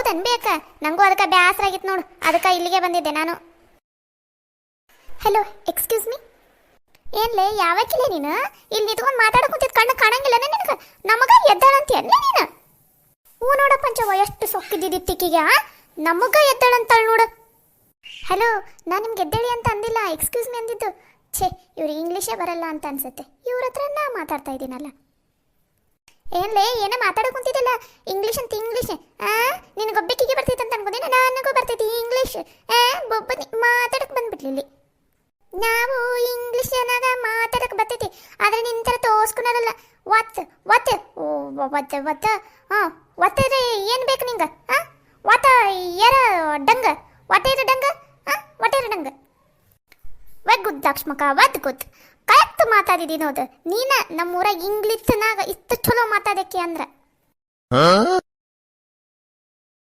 ಹೌದನ್ ಬೇಕ ನಂಗೂ ಅದಕ್ಕೆ ಬ್ಯಾಸರ ಆಗಿತ್ತು ನೋಡು, ಅದಕ್ಕೆ ಇಲ್ಲಿಗೆ ಬಂದಿದ್ದೆ ನಾನು. Hello, excuse me. ಏನ್ಲೇ ಯಾವಕ್ಕಿಲ್ಲ ನೀನು ಇಲ್ಲಿ ನಿಂತ್ಕೊಂಡು ಮಾತಾಡಕ್ ಕುಂತಿದ್ ಕಣ್ಣು ಕಾಣಂಗಿಲ್ಲ ನಿನಗೆ? ನಮಗ ಎದ್ದಾಳಂತೀಯಲ್ಲ ನೀನು? ಹೂ ನೋಡ ಪಂಚವ, ಎಷ್ಟು ಸೊಕ್ಕಿದ್ದಿತ್ತಿಕ್ಕಿಗೆ ನಮಗ ಎದ್ದಾಳಂತಾಳ ನೋಡು. ಹಲೋ, ನಾನು ನಿಮ್ಗೆ ಎದ್ದೇಳಿ ಅಂತ ಅಂದಿಲ್ಲ, ಎಕ್ಸ್ಕ್ಯೂಸ್ ಮೀ ಅಂದಿದ್ದು. ಛೇ, ಇವ್ರು ಇಂಗ್ಲೀಷೇ ಬರಲ್ಲ ಅಂತ ಅನ್ಸುತ್ತೆ. ಇವ್ರ ಹತ್ರ ನಾ ಮಾತಾಡ್ತಾ ಇದ್ದೀನಲ್ಲ. ಏನ್ಲೇ ಏನೋ ಮಾತಾಡಕ್ ಕುಂತಿದ್ದಲ್ಲ, ಇಂಗ್ಲೀಷ್ ಅಂತ ಇಂಗ್ಲೀಷ್. ನಿನಗೊಬ್ಬಕ್ಕಿಗೆ ಬರ್ತೈತೆ ಅಂತ ಅನ್ಕೋದೇನ? ನನಗೂ ಬರ್ತೈತಿ ಇಂಗ್ಲೀಷ್. ಬೊಬ್ಬ ಮಾತಾಡಕ್ ಬಂದ್ಬಿಟ್ಲಿ. ನಾವು ಇಂಗ್ಲೀಷ್ ಏನಾಗ ಮಾತಾಡಕ್ ಬರ್ತೈತಿ, ಆದ್ರೆ ನಿನ್ ತರ ತೋರ್ಸ್ಕೊಳಲ್ಲ. ಒತ್ ಒತ್ ಒತ್ ಒತ್ ಒತ್ತಿದ್ರೆ ಏನ್ ಬೇಕು ನಿಂಗ? ಒತ್ತ ಏರ ಡಂಗ, ಒತ್ತೇರ ಡಂಗ, ಒತ್ತೇರ ಡಂಗ ಗುದ್ದಾಕ್ಷ್ಮಕ ಒದ್ ಗೊತ್ತು. ಕರೆಕ್ಟ್ ಮಾತಾಡಿದಿ ನೋದು ನೀನ. ನಮ್ಮೂರಾಗ ಇಂಗ್ಲೀಷ್ನಾಗ ಇಷ್ಟು ಚಲೋ ಮಾತಾಡಕ್ಕೆ ಅಂದ್ರ